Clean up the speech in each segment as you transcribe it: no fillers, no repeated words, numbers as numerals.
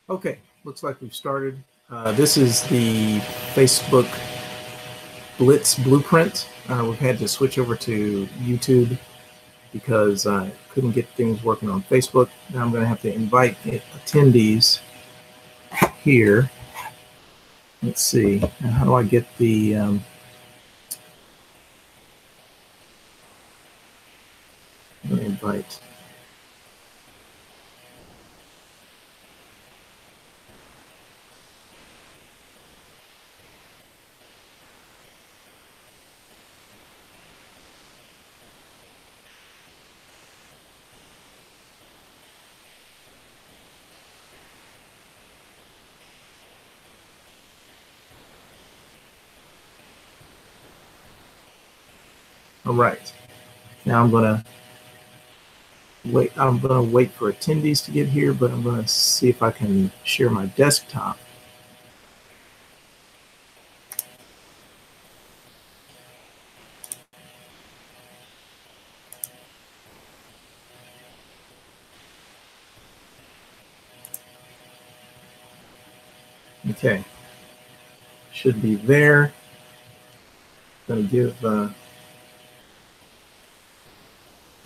Okay, looks like we've started. This is the Facebook Blitz blueprint. We've had to switch over to YouTube because I couldn't get things working on Facebook. Now I'm going to have to invite attendees here. Let's see, how do I get the I'm going to invite. All right, now I'm going to wait. I'm going to wait for attendees to get here, but I'm going to see if I can share my desktop. Okay, should be there. Going to give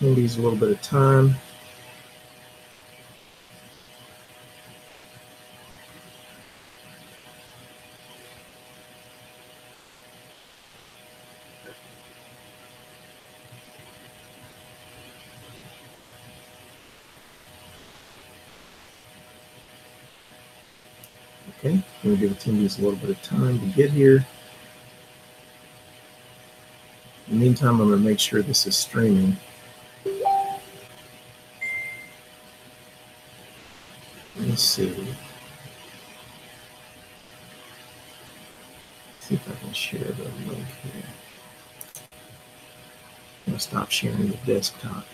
attendees a little bit of time. Okay, I'm going to give attendees a little bit of time to get here. In the meantime, I'm going to make sure this is streaming. Let me see. See if I can share the link here. I'm going to stop sharing the desktop.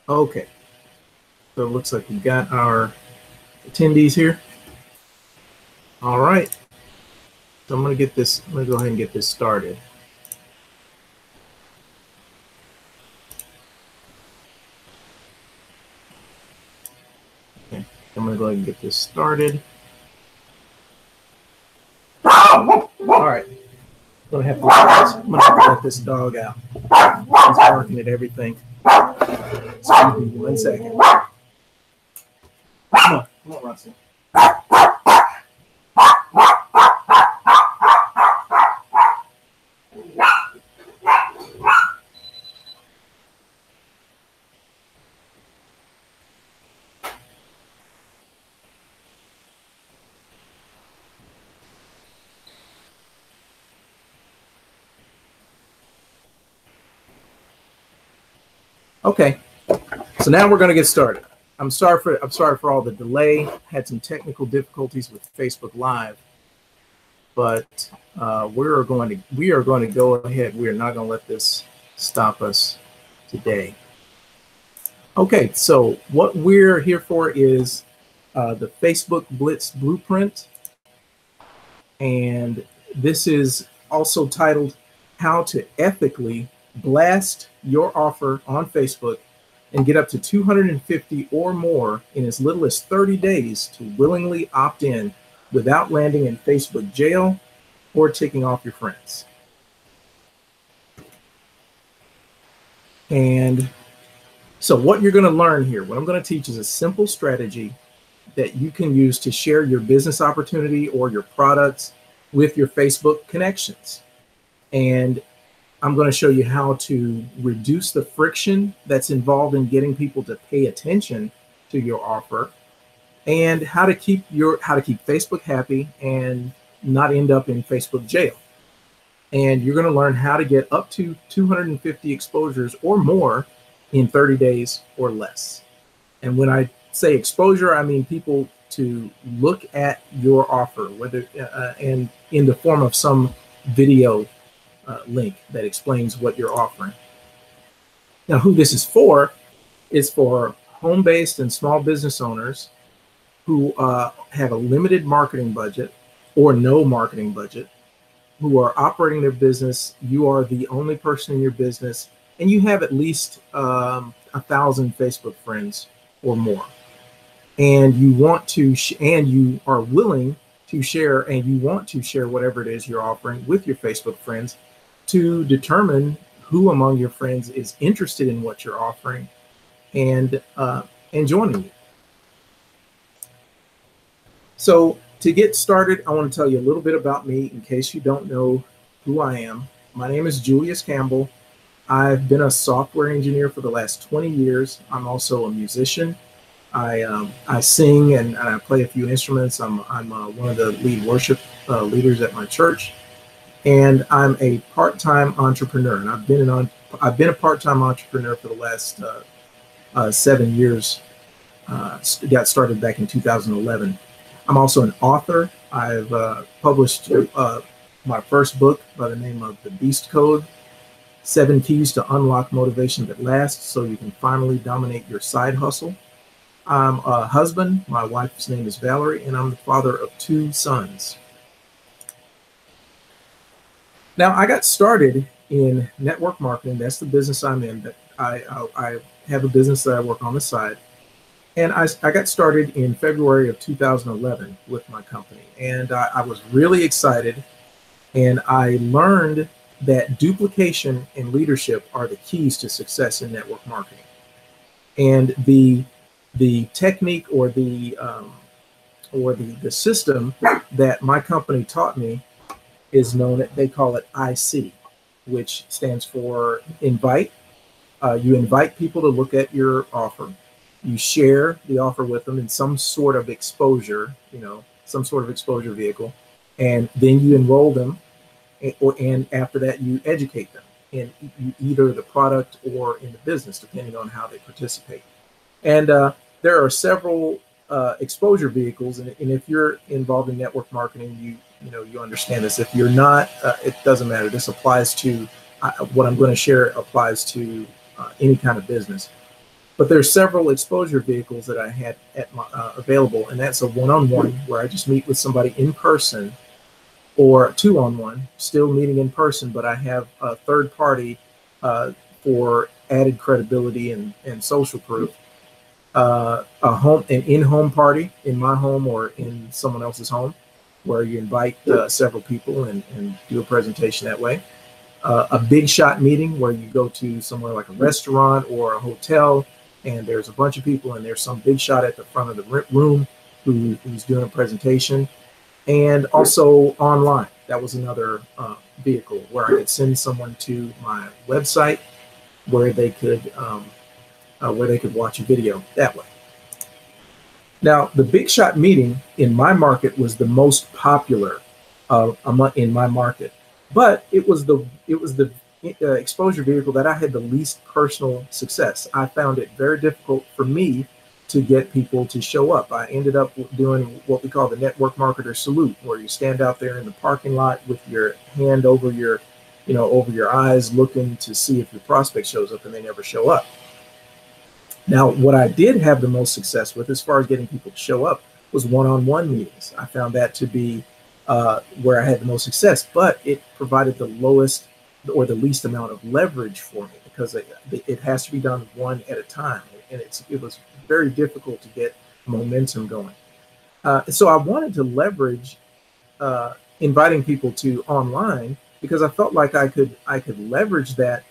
Okay, so it looks like we've got our attendees here. All right, so I'm going to go ahead and get this started. Okay, I'm going to go ahead and get this started. All right, I'm going to have to let this dog out. He's barking at everything. Excuse me 1 second. Come on, Russell. Okay, so now we're going to get started. I'm sorry for all the delay. Had some technical difficulties with Facebook Live, but we are going to go ahead. We are not going to let this stop us today. Okay, so what we're here for is the Facebook Blitz blueprint, and this is also titled "How to Ethically Blast Your Offer on Facebook and Get Up to 250 or more in as little as 30 days to willingly opt in without landing in Facebook jail or ticking off your friends." And so what you're going to learn here, what I'm going to teach is a simple strategy that you can use to share your business opportunity or your products with your Facebook connections. And I'm going to show you how to reduce the friction that's involved in getting people to pay attention to your offer, and how to keep Facebook happy and not end up in Facebook jail. And you're going to learn how to get up to 250 exposures or more in 30 days or less. And when I say exposure, I mean people to look at your offer, whether and in the form of some video link that explains what you're offering. Now, who this is for home-based and small business owners who have a limited marketing budget or no marketing budget, who are operating their business. You are the only person in your business, and you have at least 1,000 Facebook friends or more, and you want to and you are willing to share, and you want to share whatever it is you're offering with your Facebook friends to determine who among your friends is interested in what you're offering and joining you. So to get started, I want to tell you a little bit about me in case you don't know who I am. My name is Julius Campbell. I've been a software engineer for the last 20 years. I'm also a musician. I sing and I play a few instruments. I'm one of the lead worship leaders at my church, and I'm a part-time entrepreneur. And I've been a part-time entrepreneur for the last 7 years. Got started back in 2011. I'm also an author. I've published my first book by the name of The Beast Code: 7 Keys to Unlock Motivation That Lasts So You Can Finally Dominate Your Side Hustle. I'm a husband. My wife's name is Valerie, and I'm the father of 2 sons. Now, I got started in network marketing. That's the business I'm in. But I have a business that I work on the side. And I got started in February of 2011 with my company. And I was really excited. And I learned that duplication and leadership are the keys to success in network marketing. And the technique or the system that my company taught me is known, they call it IC, which stands for invite. You invite people to look at your offer. You share the offer with them in some sort of exposure, some sort of exposure vehicle, and then you enroll them, and after that you educate them in either the product or in the business, depending on how they participate. And there are several exposure vehicles, and if you're involved in network marketing, you understand this. If you're not, it doesn't matter. This applies to what I'm going to share applies to any kind of business. But there's several exposure vehicles that I had at my, available, and that's a one-on-one where I just meet with somebody in person, or 2-on-1, still meeting in person, but I have a third party for added credibility and social proof. An in-home party in my home or in someone else's home, where you invite several people and do a presentation that way. A big shot meeting where you go to somewhere like a restaurant or a hotel, and there's a bunch of people, and there's some big shot at the front of the room who's doing a presentation. And also online, that was another vehicle where I could send someone to my website where they could watch a video that way. Now, the big shot meeting in my market was the most popular in my market, but it was the exposure vehicle that I had the least personal success. I found it very difficult for me to get people to show up. I ended up doing what we call the network marketer salute, where you stand out there in the parking lot with your hand over your, over your eyes, looking to see if your prospect shows up, and they never show up. Now, what I did have the most success with, as far as getting people to show up, was one-on-one meetings. I found that to be where I had the most success, but it provided the lowest or the least amount of leverage for me, because it has to be done one at a time, and it was very difficult to get momentum going. So I wanted to leverage inviting people to online, because I felt like I could leverage that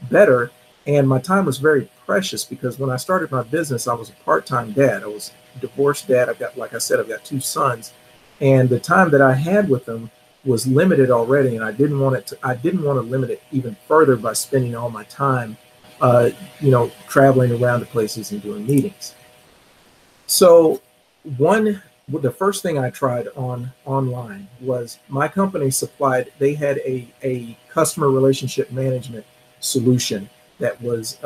better And my time was very precious because when I started my business, I was a part-time dad. I was a divorced dad. Like I said, I've got 2 sons, and the time that I had with them was limited already, and I didn't want to limit it even further by spending all my time, traveling around to places and doing meetings. So the first thing I tried online was my company supplied. They had a customer relationship management solution that was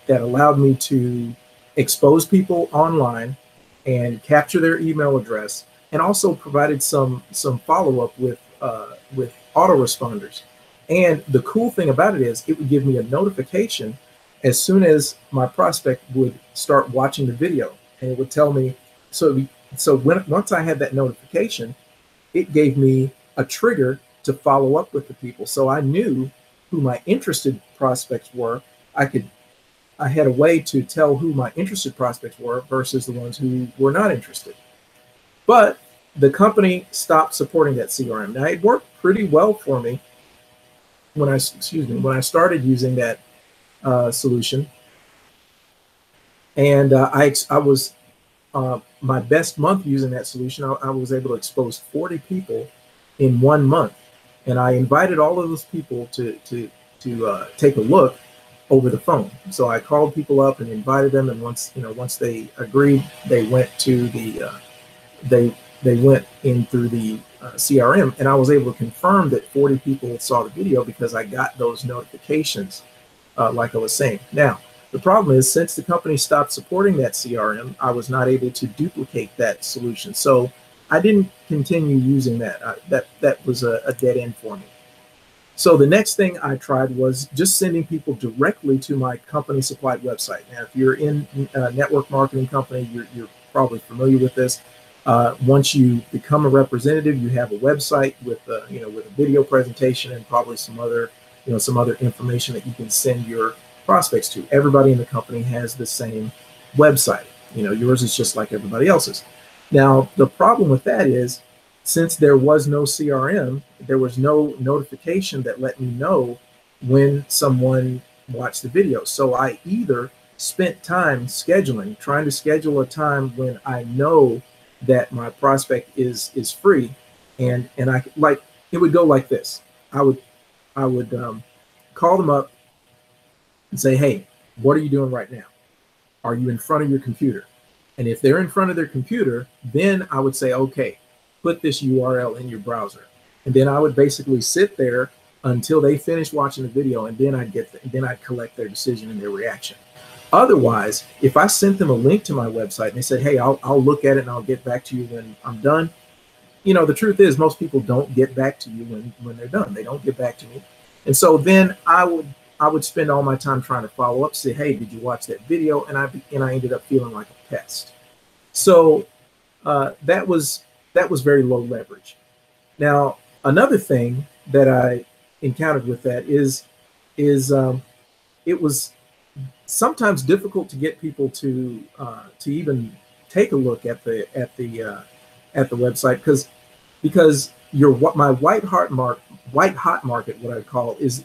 that allowed me to expose people online and capture their email address, and also provided some follow-up with autoresponders. And the cool thing about it is it would give me a notification as soon as my prospect would start watching the video, and it would tell me. Once I had that notification, it gave me a trigger to follow up with the people. So I knew who my interested prospects were. I had a way to tell who my interested prospects were versus the ones who were not interested. But the company stopped supporting that CRM. Now, it worked pretty well for me when I started using that solution, and I was my best month using that solution. I was able to expose 40 people in 1 month, and I invited all of those people to take a look over the phone. So I called people up and invited them, and once they agreed, they went to they went in through the CRM, and I was able to confirm that 40 people saw the video because I got those notifications, like I was saying. Now, the problem is, since the company stopped supporting that CRM, I was not able to duplicate that solution. So I didn't continue using that. That was a dead end for me. So the next thing I tried was just sending people directly to my company supplied website. Now, if you're in a network marketing company, you're probably familiar with this. Once you become a representative, you have a website with a video presentation and probably some other information that you can send your prospects to. Everybody in the company has the same website. Yours is just like everybody else's. Now, the problem with that is, since there was no CRM, there was no notification that let me know when someone watched the video. So I either spent time trying to schedule a time when I know that my prospect is free, and it would go like this. I would call them up and say, hey, what are you doing right now? Are you in front of your computer? And if they're in front of their computer, then I would say, okay, put this URL in your browser. And then I would basically sit there until they finish watching the video, and then I'd collect their decision and their reaction. Otherwise, if I sent them a link to my website and they said, hey, I'll look at it and I'll get back to you when I'm done, the truth is most people don't get back to you when they're done. They don't get back to me. And so then I would spend all my time trying to follow up, say, hey, did you watch that video? And I ended up feeling like a pest. So that was very low leverage. Now, another thing that I encountered with that is it was sometimes difficult to get people to even take a look at the website because my white hot market, what I call, is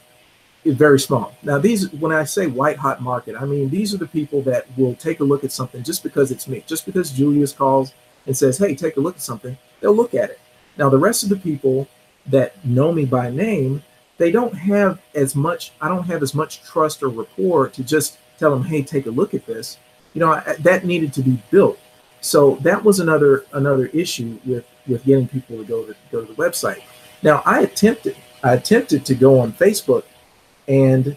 very small. Now, when I say white hot market, I mean these are the people that will take a look at something just because it's me, just because Julius calls and says, hey, take a look at something. They'll look at it. Now, the rest of the people that know me by name, I don't have as much trust or rapport to just tell them, hey, take a look at this. That needed to be built. So that was another issue with getting people to go to the website. Now, I attempted to go on Facebook and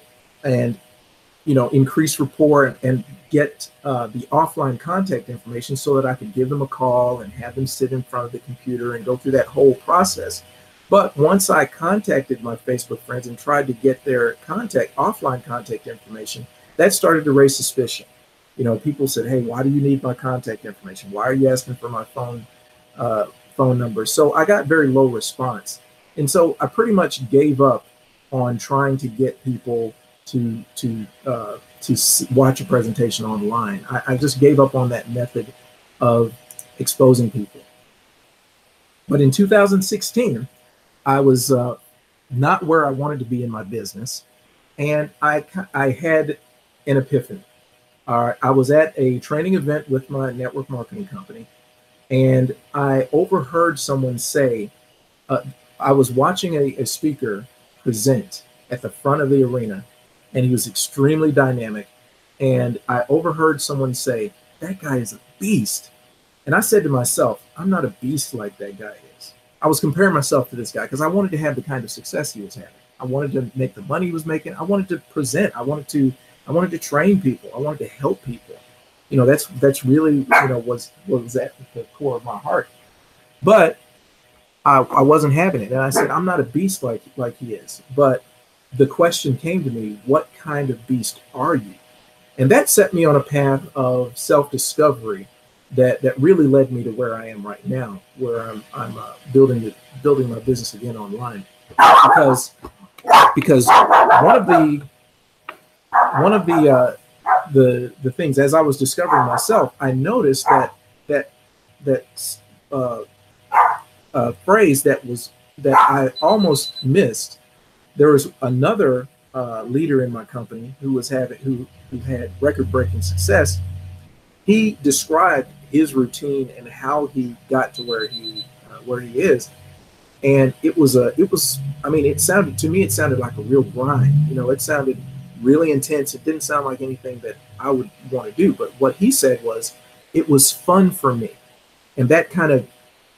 increase rapport and get the offline contact information so that I could give them a call and have them sit in front of the computer and go through that whole process. But once I contacted my Facebook friends and tried to get their offline contact information, that started to raise suspicion. People said, hey, why do you need my contact information? Why are you asking for my phone number? So I got very low response. And so I pretty much gave up on trying to get people to watch a presentation online. I just gave up on that method of exposing people. But in 2016, I was not where I wanted to be in my business, and I had an epiphany. I was at a training event with my network marketing company, and I overheard someone say, I was watching a speaker present at the front of the arena, and he was extremely dynamic. And I overheard someone say, "That guy is a beast." And I said to myself, I'm not a beast like that guy is. I was comparing myself to this guy because I wanted to have the kind of success he was having. I wanted to make the money he was making. I wanted to present. I wanted to train people. I wanted to help people. That's really, was at the core of my heart. But I wasn't having it. And I said, I'm not a beast like he is. But the question came to me, what kind of beast are you? And that set me on a path of self-discovery that really led me to where I am right now, where I'm building my business again online. Because one of the things, as I was discovering myself, I noticed that phrase that I almost missed. There was another leader in my company who had record-breaking success. He described his routine and how he got to where he is, and it sounded like a real grind. It sounded really intense. It didn't sound like anything that I would want to do. But what he said was, it was fun for me, and that kind of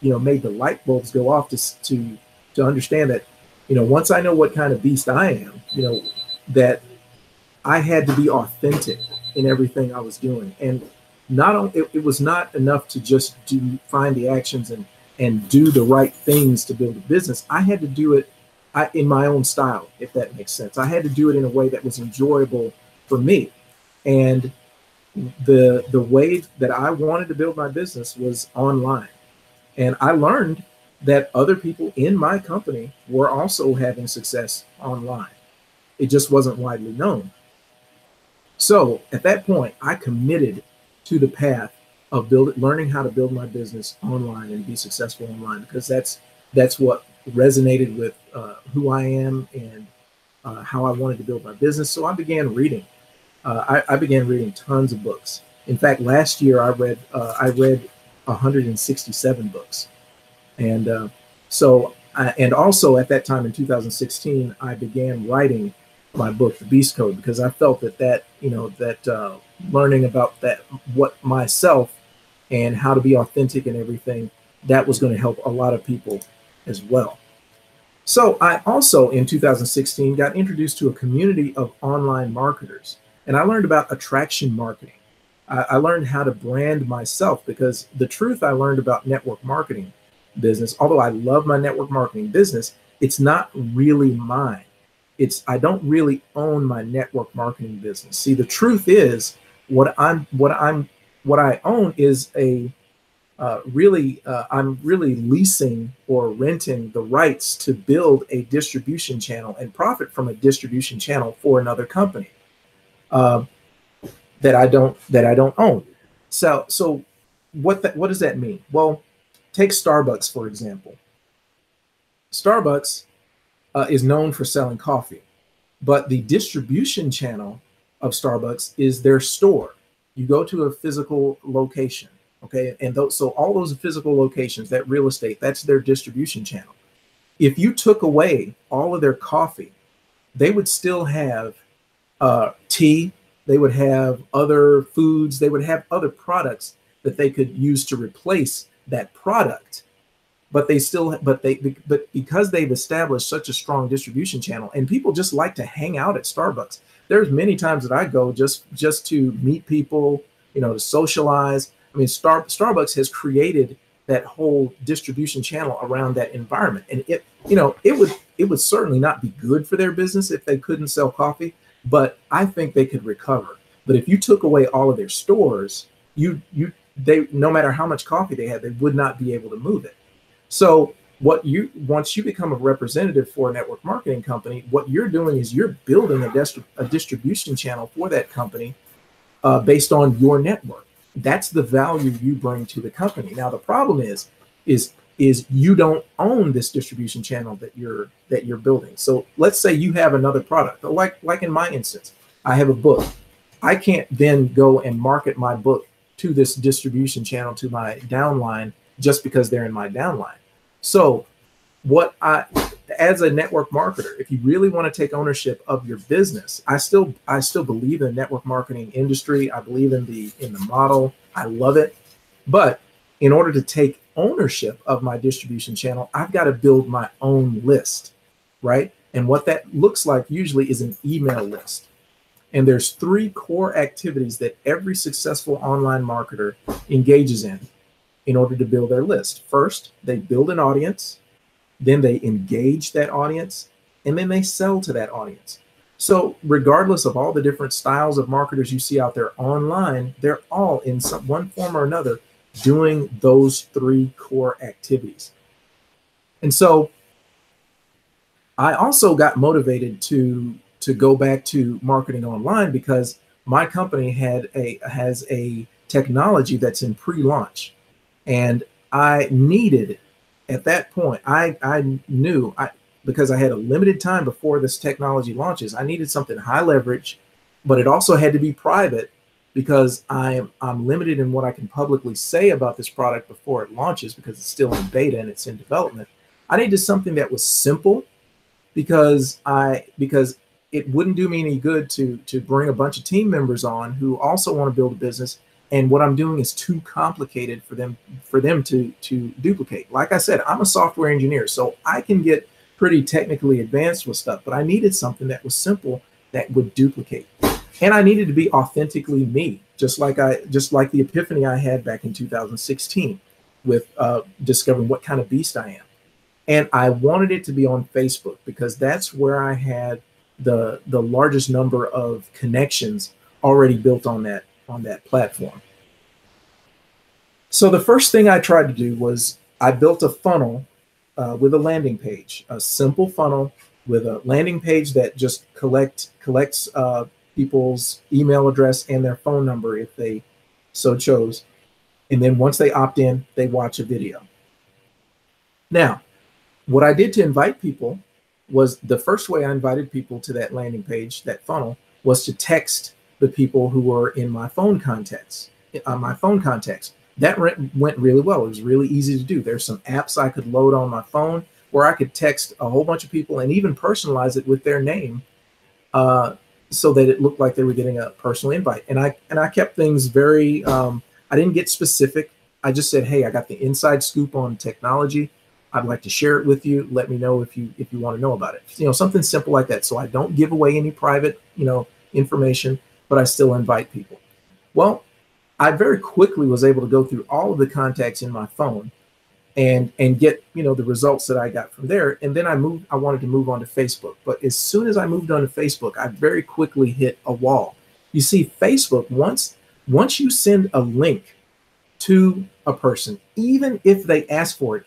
made the light bulbs go off to understand that once I know what kind of beast I am, that I had to be authentic in everything I was doing. And not only it was not enough to just find the actions and do the right things to build a business. I had to do it in my own style, if that makes sense. I had to do it in a way that was enjoyable for me. And the way that I wanted to build my business was online. And I learned that other people in my company were also having success online. It just wasn't widely known. So at that point, I committed to the path of learning how to build my business online and be successful online, because that's what resonated with who I am and how I wanted to build my business. So I began reading. I began reading tons of books. In fact, last year I read 167 books, and also at that time in 2016, I began writing my book, The Beast Code, because I felt that learning about what myself and how to be authentic and everything, that was going to help a lot of people as well. So I also in 2016 got introduced to a community of online marketers, and I learned about attraction marketing. I learned how to brand myself, because the truth I learned about network marketing business, although I love my network marketing business, it's not really mine. I don't really own my network marketing business. See, the truth is what I own is I'm really leasing or renting the rights to build a distribution channel and profit from a distribution channel for another company that I don't own. So what does that mean? Well, take Starbucks, for example. Starbucks is known for selling coffee, but the distribution channel of Starbucks is their store. You go to a physical location, okay? And so all those physical locations, that real estate, that's their distribution channel. If you took away all of their coffee, they would still have tea, they would have other foods, they would have other products that they could use to replace that product. But because they've established such a strong distribution channel, and people just like to hang out at Starbucks. There's many times that I go just to meet people, to socialize. I mean, Starbucks has created that whole distribution channel around that environment, and it would certainly not be good for their business if they couldn't sell coffee. But I think they could recover. But if you took away all of their stores, no matter how much coffee they had, they would not be able to move it. So once you become a representative for a network marketing company, what you're doing is you're building a distribution channel for that company based on your network. That's the value you bring to the company. Now, the problem is you don't own this distribution channel that you're building. So let's say you have another product, like in my instance, I have a book, I can't then go and market my book to this distribution channel, to my downline, just because they're in my downline. So as a network marketer, if you really want to take ownership of your business, I still believe in the network marketing industry. I believe in the model. I love it. But in order to take ownership of my distribution channel, I've got to build my own list, right? And what that looks like usually is an email list. And there's 3 core activities that every successful online marketer engages in order to build their list. First, they build an audience, then they engage that audience, and then they sell to that audience. So regardless of all the different styles of marketers you see out there online, they're all in one form or another doing those 3 core activities. And so I also got motivated to go back to marketing online because my company has a technology that's in pre-launch, and I needed, at that point, I knew because I had a limited time before this technology launches, I needed something high leverage, but it also had to be private because I'm limited in what I can publicly say about this product before it launches because it's still in beta and it's in development. I needed something that was simple because it wouldn't do me any good to bring a bunch of team members on who also want to build a business, and what I'm doing is too complicated for them to duplicate. Like I said, I'm a software engineer, so I can get pretty technically advanced with stuff, but I needed something that was simple that would duplicate. And I needed to be authentically me, just like the epiphany I had back in 2016 with discovering what kind of beast I am. And I wanted it to be on Facebook because that's where I had the largest number of connections already built on that platform. So the first thing I tried to do was I built a funnel with a landing page, a simple funnel with a landing page that just collects people's email address and their phone number if they so chose. And then once they opt in, they watch a video. Now, what I did to invite people was the first way I invited people to that landing page, that funnel, was to text the people who were in my phone contacts. That went really well. It was really easy to do. There's some apps I could load on my phone where I could text a whole bunch of people and even personalize it with their name so that it looked like they were getting a personal invite. And I kept things very, I didn't get specific. I just said, hey, I got the inside scoop on technology. I'd like to share it with you. Let me know if you want to know about it. Something simple like that. So I don't give away any private, information, but I still invite people. Well, I very quickly was able to go through all of the contacts in my phone and get, the results that I got from there. And then I wanted to move on to Facebook. But as soon as I moved on to Facebook, I very quickly hit a wall. You see, Facebook, once you send a link to a person, even if they ask for it.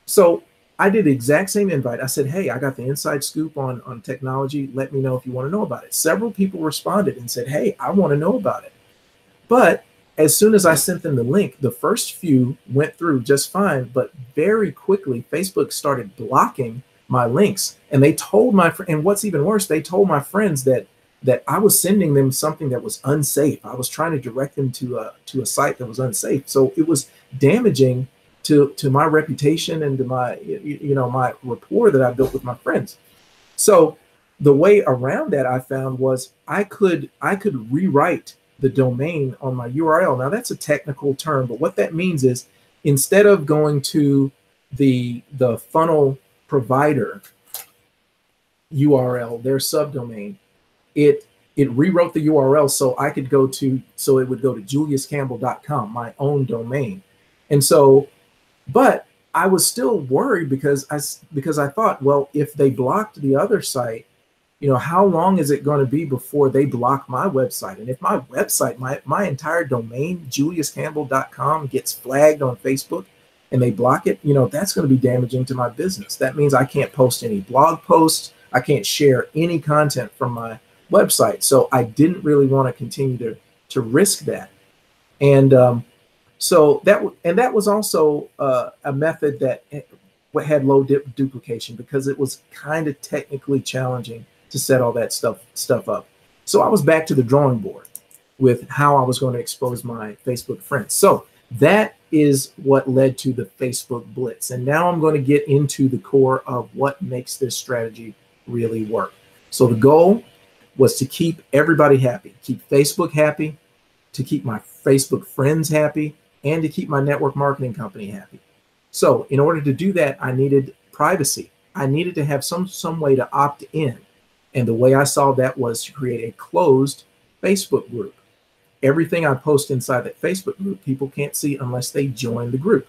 So I did the exact same invite. I said, hey, I got the inside scoop on technology. Let me know if you want to know about it. Several people responded and said, hey, I want to know about it. But as soon as I sent them the link, the first few went through just fine. But very quickly, Facebook started blocking my links. And they told and what's even worse, they told my friends that I was sending them something that was unsafe. I was trying to direct them to a site that was unsafe. So it was damaging to my reputation and to my, my rapport that I built with my friends. So the way around that I found was I could rewrite the domain on my URL. Now that's a technical term, but what that means is instead of going to the funnel provider URL, their subdomain, it rewrote the URL so it would go to juliuscampbell.com, my own domain. And so, but I was still worried because I thought, well, if they blocked the other site, how long is it going to be before they block my website? And if my website, my entire domain, juliuscampbell.com, gets flagged on Facebook and they block it, that's going to be damaging to my business. That means I can't post any blog posts. I can't share any content from my website. So I didn't really want to continue to risk that. And so that was also a method that had low duplication because it was kind of technically challenging to set all that stuff up. So I was back to the drawing board. with how I was going to expose my Facebook friends. So that is what led to the Facebook Blitz. And now I'm going to get into the core of what makes this strategy really work. So the goal was to keep everybody happy, keep Facebook happy, to keep my Facebook friends happy, and to keep my network marketing company happy. So in order to do that, I needed privacy. I needed to have some way to opt in. And the way I saw that was to create a closed Facebook group. Everything I post inside that Facebook group, people can't see unless they join the group.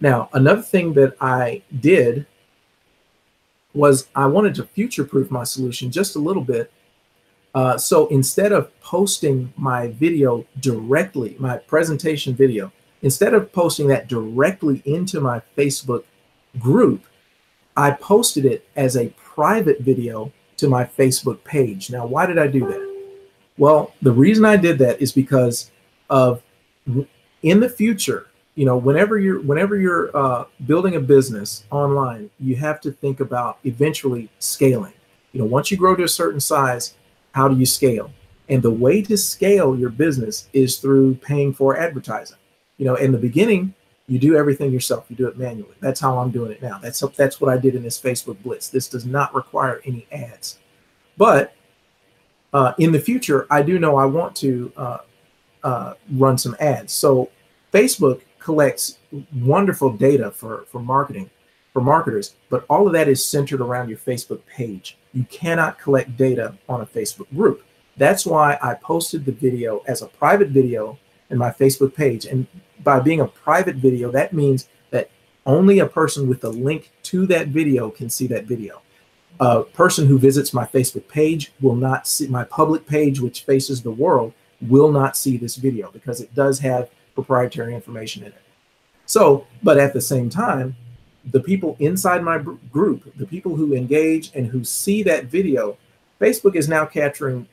Now, another thing that I did was I wanted to future-proof my solution just a little bit. So instead of posting my video directly, my presentation video, instead of posting that directly into my Facebook group, I posted it as a private video to my Facebook page. Now, why did I do that? Well, the reason I did that is because of in the future, you know, whenever you're building a business online, you have to think about eventually scaling. You know, once you grow to a certain size, how do you scale? And the way to scale your business is through paying for advertising. You know, in the beginning, you do everything yourself. You do it manually. That's how I'm doing it now. That's what I did in this Facebook Blitz. This does not require any ads. But in the future, I do know I want to run some ads. So Facebook collects wonderful data for marketing, for marketers, but all of that is centered around your Facebook page. You cannot collect data on a Facebook group. That's why I posted the video as a private video in my Facebook page. And by being a private video, that means that only a person with a link to that video can see that video. A person who visits my Facebook page will not see my public page, which faces the world, will not see this video because it does have proprietary information in it. So, but at the same time, the people inside my group, the people who engage and who see that video, Facebook is now capturing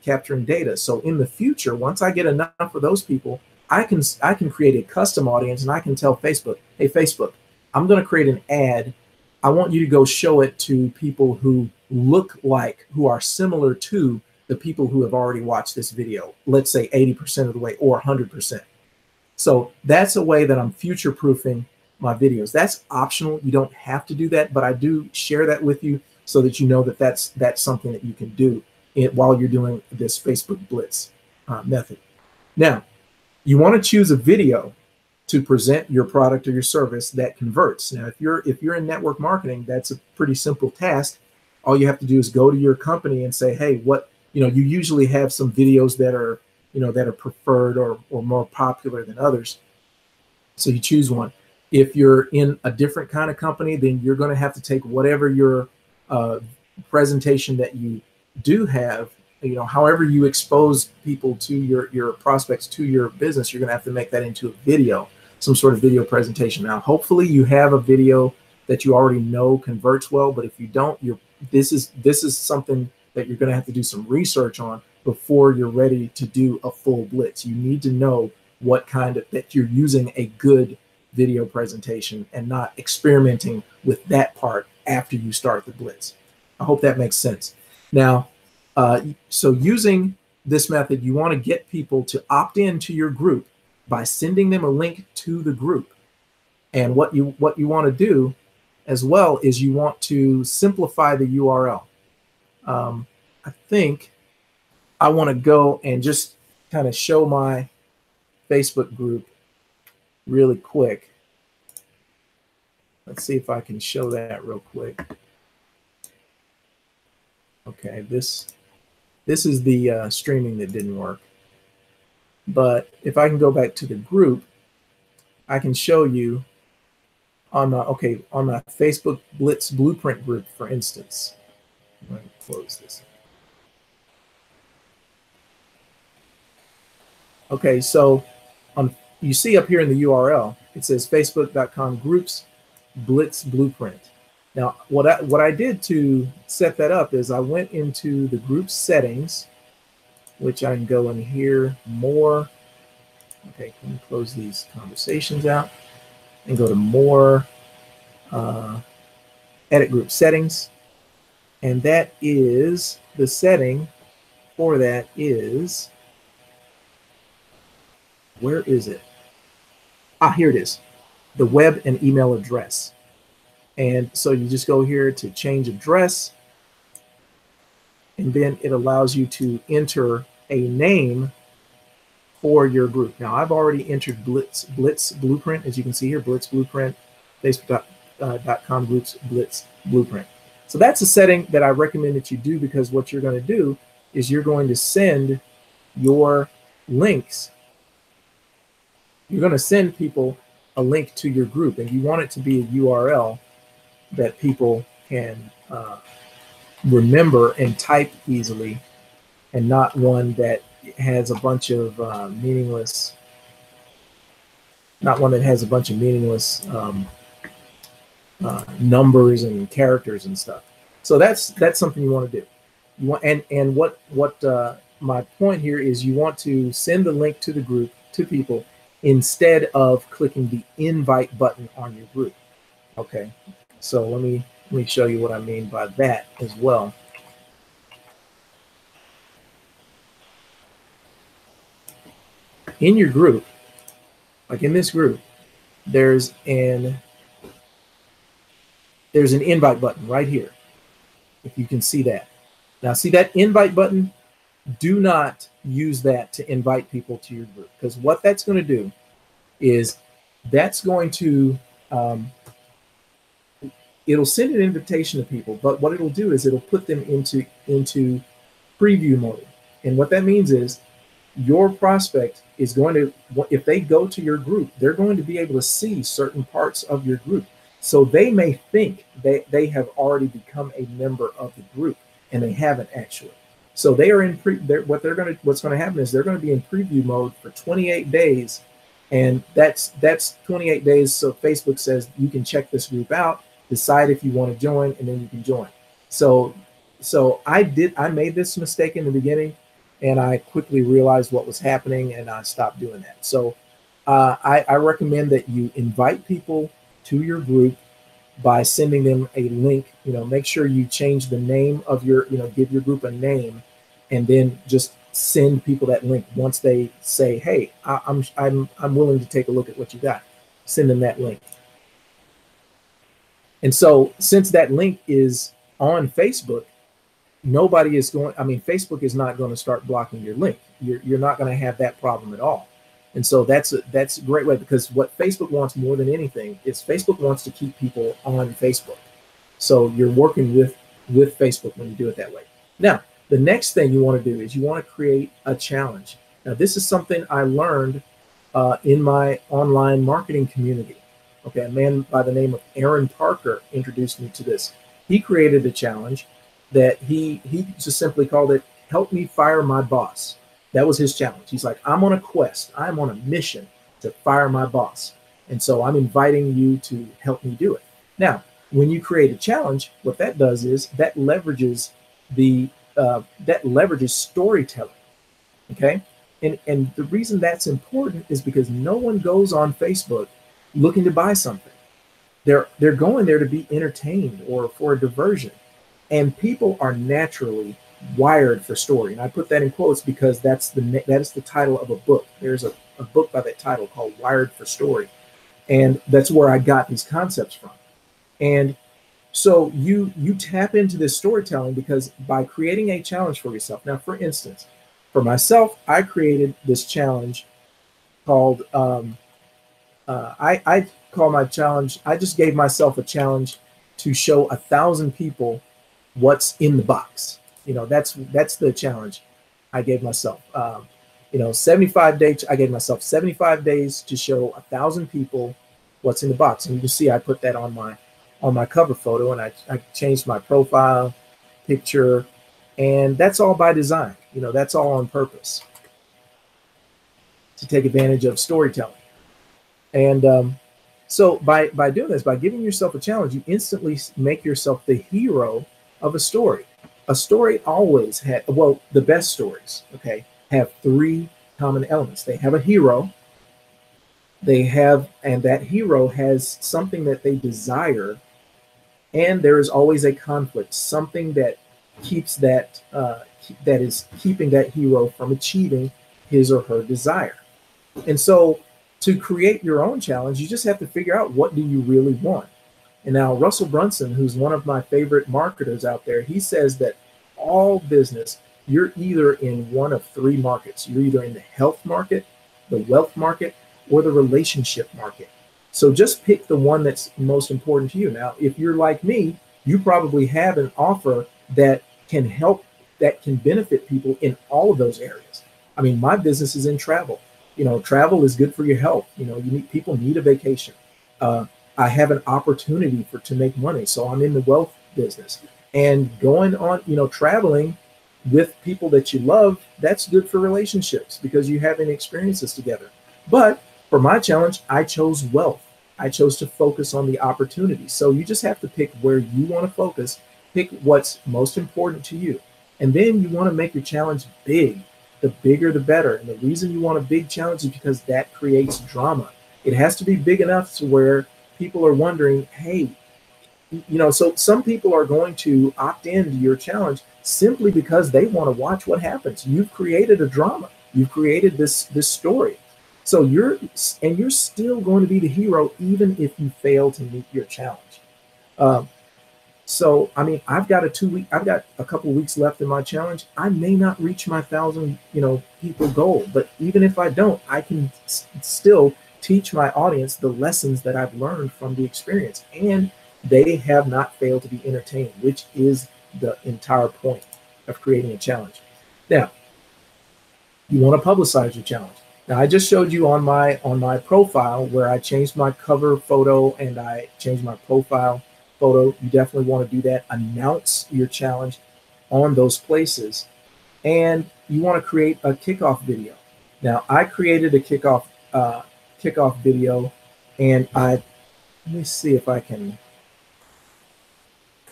data. So in the future, once I get enough of those people, I can create a custom audience and I can tell Facebook, hey, Facebook, I'm going to create an ad. I want you to go show it to people who look like, who are similar to the people who have already watched this video, let's say 80% of the way or 100%. So that's a way that I'm future-proofing my videos. That's optional. You don't have to do that, but I do share that with you so that you know that that's something that you can do while you're doing this Facebook Blitz method. Now, you want to choose a video to present your product or your service that converts. Now, if you're in network marketing, that's a pretty simple task. All you have to do is go to your company and say, hey, you usually have some videos that are, that are preferred or more popular than others. So you choose one. If you're in a different kind of company, then you're going to have to take whatever your presentation that you do have, however you expose people to your prospects to your business, you're going to have to make that into a video, some sort of video presentation. Now, hopefully you have a video that you already know converts well, but if you don't, this is something that you're going to have to do some research on before you're ready to do a full blitz. You need to know what kind of, that you're using a good video presentation and not experimenting with that part after you start the blitz. I hope that makes sense. Now, so using this method, you want to get people to opt into your group by sending them a link to the group. And what you want to do as well is you want to simplify the URL. I think I want to go and just kind of show my Facebook group really quick. Let's see if I can show that real quick. Okay, this is the streaming that didn't work. But if I can go back to the group, I can show you on my Facebook Blitz Blueprint group, for instance. I'm going to close this. Okay, so you see up here in the URL, it says facebook.com groups Blitz Blueprint. Now, what I did to set that up is I went into the group settings, which I can go in here, more. Okay, can we close these conversations out and go to more, edit group settings. And that is, the setting for that is Where is it? Ah, here it is. The web and email address. And so you just go here to change address, and then it allows you to enter a name for your group. Now I've already entered Blitz Blueprint, as you can see here, Blitz Blueprint, Facebook.com groups Blitz Blueprint. So that's a setting that I recommend that you do, because what you're going to do is you're going to send your links. You're going to send people a link to your group, and you want it to be a URL that people can remember and type easily, and not one that has a bunch of meaningless, numbers and characters and stuff. So that's something you want to do. You want, and what my point here is, you want to send the link to the group to people instead of clicking the invite button on your group. Okay, so let me show you what I mean by that as well. In your group, like in this group, there's an invite button right here, if you can see that. Now see that invite button? Do not use that to invite people to your group, because what that's going to do is that's going to it'll send an invitation to people, but what it'll do is it'll put them into preview mode. And what that means is your prospect is going to, if they go to your group, they're going to be able to see certain parts of your group. So they may think they have already become a member of the group, and they haven't actually. So they are in what's going to happen is they're going to be in preview mode for 28 days, and that's 28 days. So Facebook says you can check this group out, decide if you want to join, and then you can join. So I made this mistake in the beginning, and I quickly realized what was happening, and I stopped doing that. So I recommend that you invite people to your group by sending them a link. Make sure you change the name of your, give your group a name, and then just send people that link once they say, hey, I'm willing to take a look at what you got. Send them that link. And so since that link is on Facebook, nobody is going, Facebook is not going to start blocking your link. You're not going to have that problem at all. And so that's a great way, because what Facebook wants more than anything is Facebook wants to keep people on Facebook. So you're working with Facebook when you do it that way. Now, the next thing you want to do is you want to create a challenge. Now, this is something I learned in my online marketing community. Okay, a man by the name of Aaron Parker introduced me to this. He created a challenge that he just simply called it, "Help Me Fire My Boss." That was his challenge. He's like, I'm on a quest. I'm on a mission to fire my boss. And so I'm inviting you to help me do it. Now, when you create a challenge, what that does is that leverages storytelling. Okay. And the reason that's important is because no one goes on Facebook looking to buy something. They're going there to be entertained or for a diversion. And people are naturally wired for story. And I put that in quotes because that is the title of a book. There's a book by that title called Wired for Story. And that's where I got these concepts from. And so you tap into this storytelling, because by creating a challenge for yourself. Now, for instance, for myself, I created this challenge called, I call my challenge, I just gave myself a challenge to show 1,000 people what's in the box. That's the challenge I gave myself. 75 days. I gave myself 75 days to show 1,000 people what's in the box. And you can see I put that on my cover photo, and I changed my profile picture, and that's all by design. That's all on purpose to take advantage of storytelling. And so by doing this, by giving yourself a challenge, you instantly make yourself the hero of a story. A story always had, the best stories, okay, have 3 common elements. They have a hero, and that hero has something that they desire, and there is always a conflict, something that keeps that is keeping that hero from achieving his or her desire. And so to create your own challenge, you just have to figure out, what do you really want? And now Russell Brunson, who's one of my favorite marketers out there, he says that all business, you're either in one of three markets. You're either in the health market, the wealth market, or the relationship market. So just pick the one that's most important to you. Now, if you're like me, you probably have an offer that can help, that can benefit people in all of those areas. I mean, my business is in travel. You know, travel is good for your health. You know, people need a vacation. I have an opportunity to make money. So I'm in the wealth business, and going on, traveling with people that you love, that's good for relationships because you have any experiences together. But for my challenge, I chose wealth. I chose to focus on the opportunities. So you just have to pick where you want to focus, pick what's most important to you. And then you want to make your challenge big. The bigger, the better. And the reason you want a big challenge is because that creates drama. It has to be big enough to where people are wondering, hey, so some people are going to opt into your challenge simply because they want to watch what happens. You've created a drama. You've created this story. So you're still going to be the hero even if you fail to meet your challenge. So I mean, I've got a couple weeks left in my challenge. I may not reach my 1,000 people goal, but even if I don't, I can still teach my audience the lessons that I've learned from the experience, and they have not failed to be entertained, which is the entire point of creating a challenge. Now, you want to publicize your challenge. Now, I just showed you on my profile where I changed my cover photo and I changed my profile photo. You definitely want to do that. Announce your challenge on those places, and you want to create a kickoff video. Now, I created a kickoff video, and let me see if I can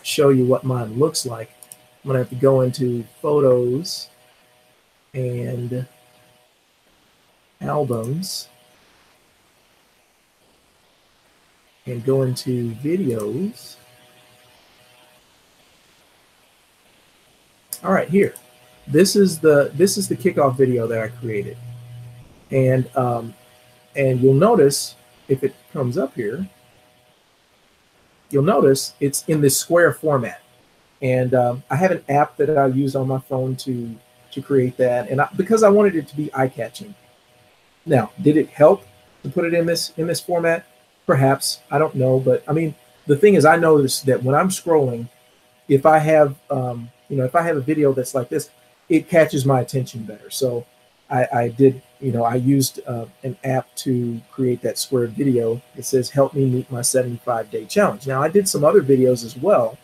show you what mine looks like. I'm gonna have to go into photos and albums and go into videos. All right, here. This is the kickoff video that I created. And you'll notice, if it comes up here, you'll notice it's in this square format. And I have an app that I use on my phone to create that, and because I wanted it to be eye-catching. Now, did it help to put it in this format? Perhaps, I don't know, but I mean, the thing is, I notice that when I'm scrolling, if I have if I have a video that's like this, it catches my attention better. So I used an app to create that square video. It says, help me meet my 75-day challenge. Now, I did some other videos as well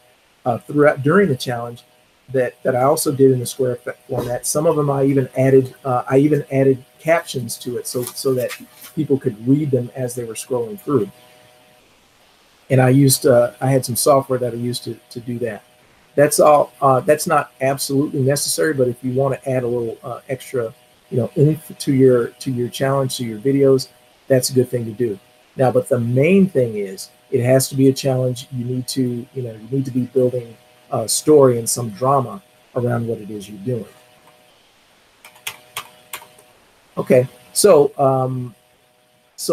during the challenge that I also did in the square format. Some of them I even added captions to it so that people could read them as they were scrolling through. And I had some software that I used to do that. That's all. That's not absolutely necessary, but if you want to add a little extra oomph to your challenge, to your videos, that's a good thing to do. Now, but the main thing is, it has to be a challenge. You need to be building a story and some drama around what it is you're doing. Okay, so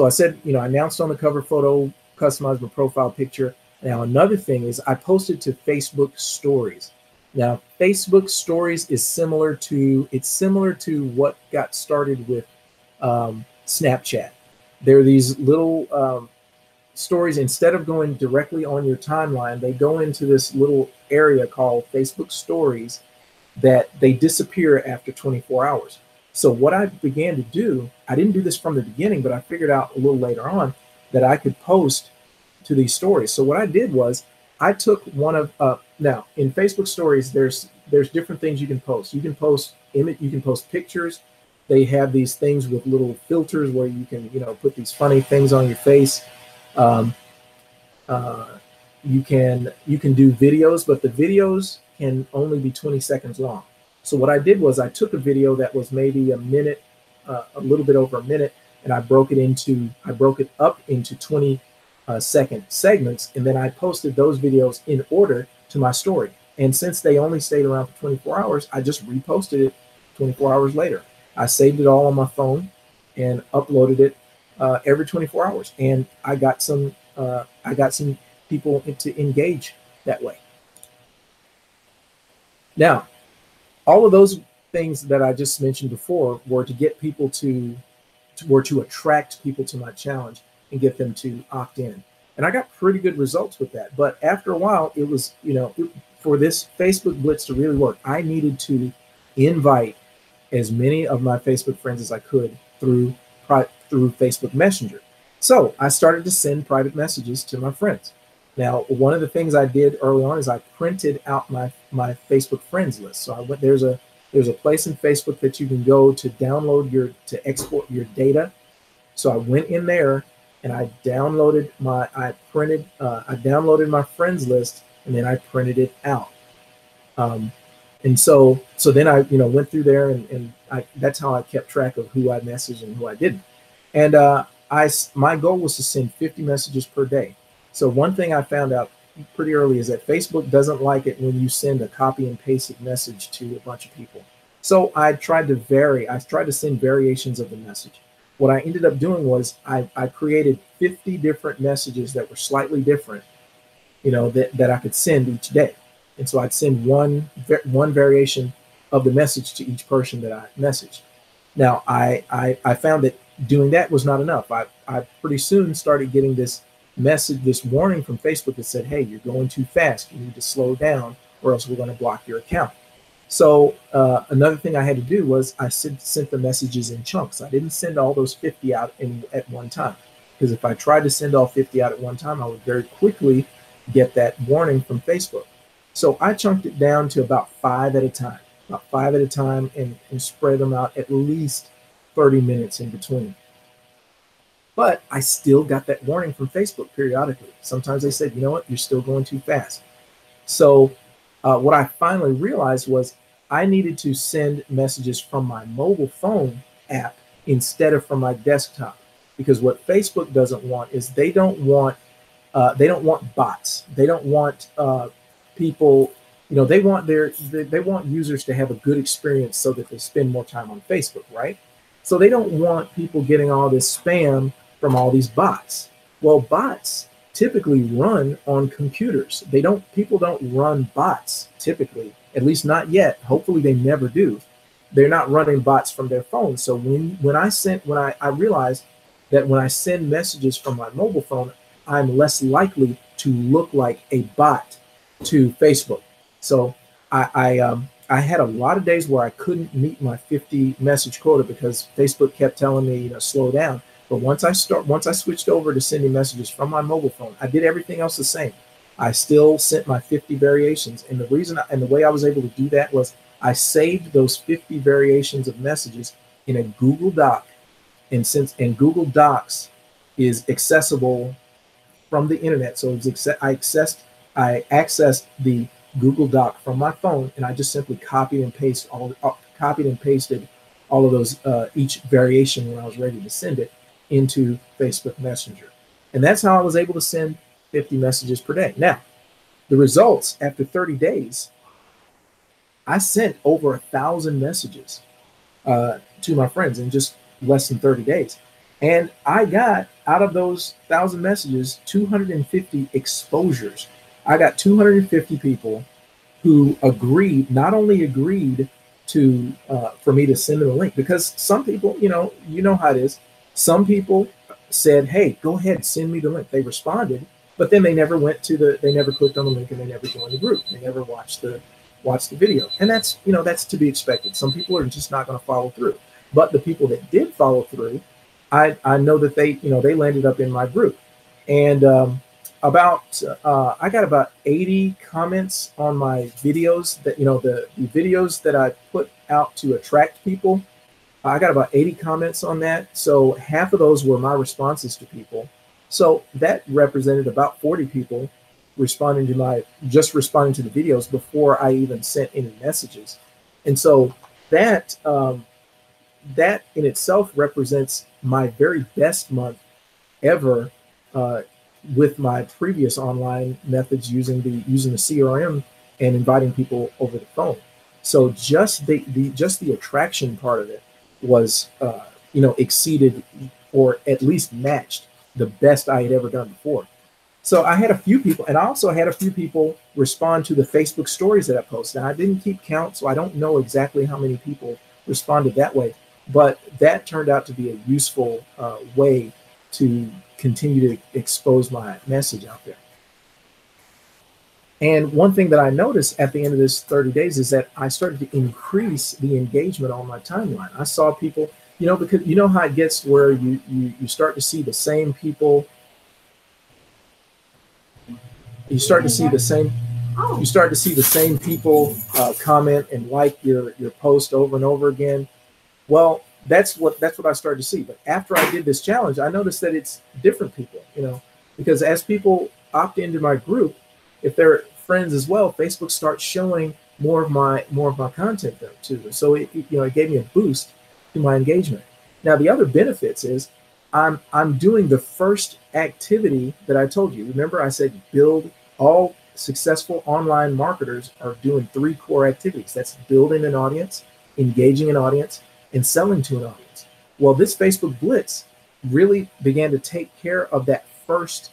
I said, I announced on the cover photo, customized my profile picture. Now, another thing is I posted to Facebook stories. Now, Facebook stories is similar to what got started with Snapchat. There are these little stories. Instead of going directly on your timeline, they go into this little area called Facebook stories that they disappear after 24 hours. So what I began to do, I didn't do this from the beginning, but I figured out a little later on that I could post to these stories. So what I did was I took one of now in Facebook stories, there's different things you can post. You can post you can post pictures. They have these things with little filters where you can put these funny things on your face. You can do videos, but the videos can only be 20 seconds long. So what I did was I took a video that was maybe a minute, a little bit over a minute, and I broke it up into 20 second segments, and then I posted those videos in order to my story. And since they only stayed around for 24 hours, I just reposted it 24 hours later. I saved it all on my phone, and uploaded it every 24 hours. And I got some people to engage that way. Now, all of those things that I just mentioned before were to get people to attract people to my challenge and get them to opt in. And I got pretty good results with that. But after a while, it was, for this Facebook Blitz to really work, I needed to invite as many of my Facebook friends as I could through Facebook Messenger. So I started to send private messages to my friends. Now, one of the things I did early on is I printed out my Facebook friends list. So I went, there's a place in Facebook that you can go to download to export your data. So I went in there and I downloaded I downloaded my friends list, and then I printed it out. And so then I went through there, and that's how I kept track of who I messaged and who I didn't. And my goal was to send 50 messages per day. So one thing I found out pretty early is that Facebook doesn't like it when you send a copy and pasted message to a bunch of people. So I tried to vary. I tried to send variations of the message. What I ended up doing was I created 50 different messages that were slightly different, that I could send each day. And so I'd send one variation of the message to each person that I messaged. Now, I found that doing that was not enough. I pretty soon started getting this warning from Facebook that said, hey, you're going too fast. You need to slow down or else we're going to block your account. So another thing I had to do was I sent the messages in chunks. I didn't send all those 50 out at one time, because if I tried to send all 50 out at one time, I would very quickly get that warning from Facebook. So I chunked it down to about 5 at a time, and spread them out at least 30 minutes in between. But I still got that warning from Facebook periodically. Sometimes they said, you know what, you're still going too fast. So what I finally realized was I needed to send messages from my mobile phone app instead of from my desktop, because what Facebook doesn't want is they don't want bots. They don't want people. They want users to have a good experience so that they spend more time on Facebook, right? So they don't want people getting all this spam from all these bots. Well, bots typically run on computers. People don't run bots typically, at least not yet. Hopefully they never do. They're not running bots from their phones. So when I realized that when I send messages from my mobile phone, I'm less likely to look like a bot to Facebook. So I had a lot of days where I couldn't meet my 50 message quota because Facebook kept telling me, slow down. But once I switched over to sending messages from my mobile phone, I did everything else the same. I still sent my 50 variations. And the way I was able to do that was I saved those 50 variations of messages in a Google Doc. And Google Docs is accessible from the internet. So I accessed the Google Doc from my phone, and I just simply copied and pasted all of those, each variation when I was ready to send it into Facebook Messenger. And that's how I was able to send 50 messages per day. Now, the results after 30 days, I sent over 1,000 messages to my friends in just less than 30 days. And I got, out of those 1,000 messages, 250 exposures. I got 250 people who not only agreed to, for me to send them a link, because some people, you know how it is. Some people said, hey, go ahead, send me the link. They responded, but then they never clicked on the link, and they never joined the group. They never watched the video. And that's to be expected. Some people are just not going to follow through. But the people that did follow through, I know that they landed up in my group. And I got about 80 comments on my videos that, the videos that I put out to attract people. I got about 80 comments on that. So half of those were my responses to people. So that represented about 40 people responding to the videos before I even sent any messages. And so that in itself represents my very best month ever with my previous online methods using the CRM and inviting people over the phone. So just the attraction part of it was exceeded or at least matched the best I had ever done before. So I had a few people, and I also had a few people respond to the Facebook stories that I posted. Now, I didn't keep count, so I don't know exactly how many people responded that way, but that turned out to be a useful way to continue to expose my message out there. And one thing that I noticed at the end of this 30 days is that I started to increase the engagement on my timeline. I saw people, because you know how it gets where you start to see the same people. You start to see the same people comment and like your post over and over again. Well, that's what I started to see. But after I did this challenge, I noticed that it's different people, because as people opt into my group, if they're friends as well, Facebook starts showing more of my content there too. So it gave me a boost to my engagement. Now the other benefits is I'm doing the first activity that I told you. Remember, I said all successful online marketers are doing 3 core activities. That's building an audience, engaging an audience, and selling to an audience. Well, this Facebook Blitz really began to take care of that first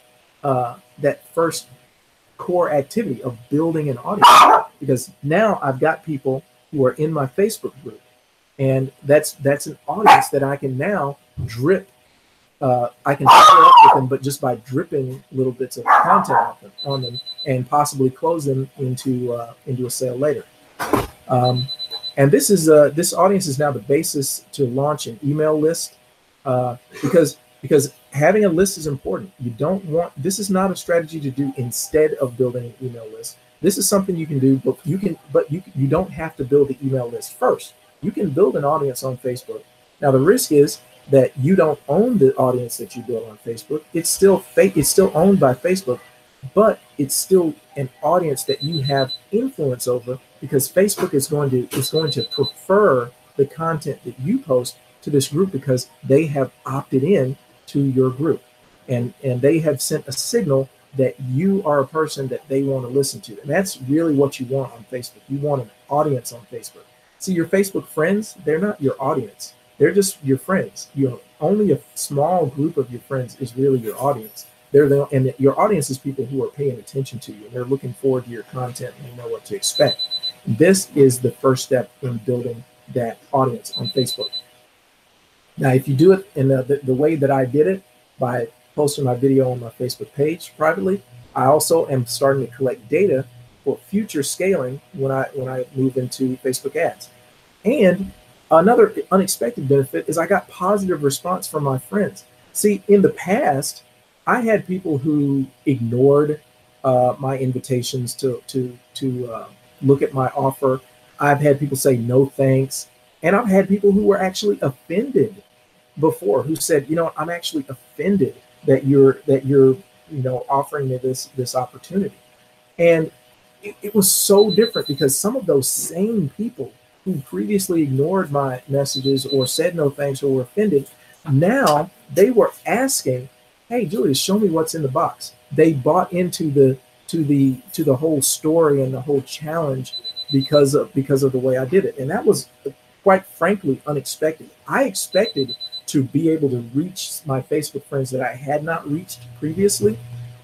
core activity of building an audience, because now I've got people who are in my Facebook group, and that's an audience that I can now drip. I can share up with them, but just by dripping little bits of content on them, and possibly close them into a sale later. And this audience is now the basis to launch an email list, because having a list is important. This is not a strategy to do instead of building an email list. This is something you can do, but you don't have to build the email list first. You can build an audience on Facebook. Now the risk is that you don't own the audience that you build on Facebook. It's still owned by Facebook, but it's still an audience that you have influence over, because Facebook is going to prefer the content that you post to this group, because they have opted in to your group, and they have sent a signal that you are a person that they want to listen to. And that's really what you want on Facebook. You want an audience on Facebook. See, your Facebook friends, they're not your audience. They're just your friends. Only a small group of your friends is really your audience. And your audience is people who are paying attention to you, and they're looking forward to your content, and they know what to expect. This is the first step in building that audience on Facebook. Now, if you do it in the way that I did it, by posting my video on my Facebook page privately, I also am starting to collect data for future scaling when I move into Facebook ads. And another unexpected benefit is I got positive response from my friends. See, in the past, I had people who ignored my invitations to look at my offer. I've had people say no thanks, and I've had people who were actually offended before, who said, I'm actually offended that you're offering me this opportunity. And it was so different, because some of those same people who previously ignored my messages or said no thanks or were offended, now they were asking, hey, Julius, show me what's in the box. They bought into the whole story and the whole challenge because of the way I did it. And that was, quite frankly, unexpected. I expected to be able to reach my Facebook friends that I had not reached previously,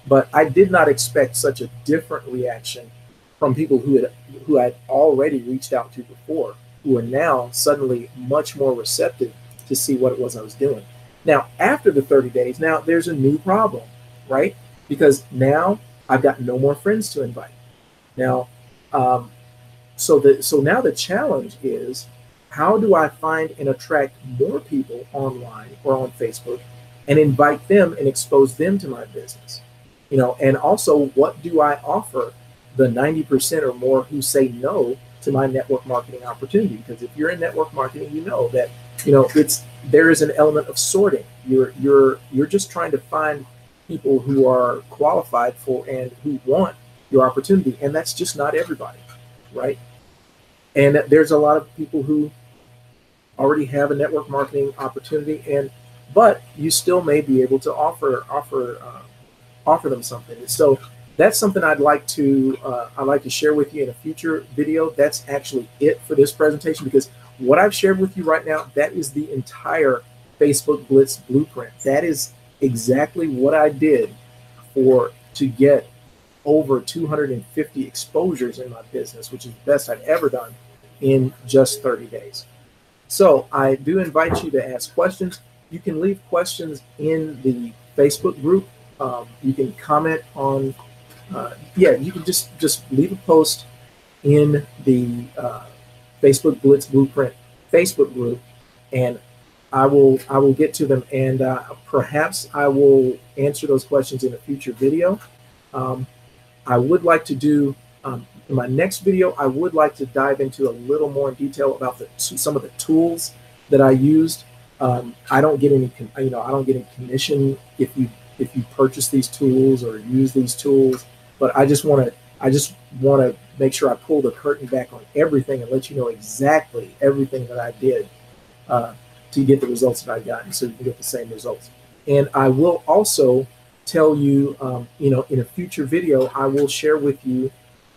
but I did not expect such a different reaction from people who I'd already reached out to before, who are now suddenly much more receptive to see what it was I was doing. Now, after the 30 days, now there's a new problem, right? Because now I've got no more friends to invite. Now, so now the challenge is, how do I find and attract more people online or on Facebook and invite them and expose them to my business? And also, what do I offer the 90% or more who say no to my network marketing opportunity? Because if you're in network marketing, you know that there is an element of sorting. You're just trying to find people who are qualified for and who want your opportunity, and that's just not everybody, right? And there's a lot of people who already have a network marketing opportunity, but you still may be able to offer them something. So that's something I'd like to share with you in a future video. That's actually it for this presentation, because what I've shared with you right now, that is the entire Facebook Blitz blueprint. That is exactly what I did to get over 250 exposures in my business, which is the best I've ever done in just 30 days. So I do invite you to ask questions. You can leave questions in the Facebook group. You can comment on, you can just leave a post in the Facebook Blitz Blueprint Facebook group, and I will get to them, and perhaps I will answer those questions in a future video. I would like to do in my next video. I would like to dive into a little more in detail about some of the tools that I used. I don't get any, I don't get any commission if you purchase these tools or use these tools. But I just want to make sure I pull the curtain back on everything and let you know exactly everything that I did to get the results that I got, and so you can get the same results. And I will also tell you, in a future video, I will share with you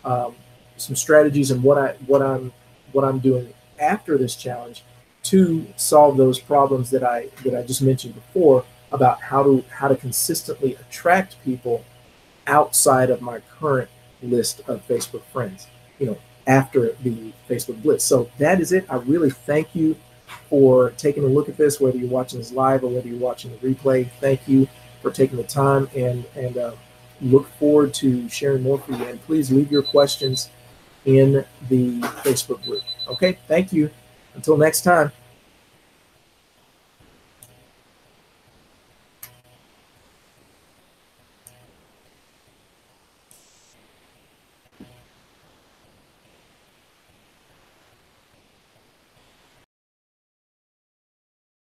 some strategies and what I'm doing after this challenge to solve those problems that I just mentioned before about how to consistently attract people outside of my current list of Facebook friends, after the Facebook Blitz. So that is it. I really thank you for taking a look at this, whether you're watching this live or whether you're watching the replay. Thank you for taking the time, and look forward to sharing more for you. And please leave your questions in the Facebook group. Okay, thank you. Until next time.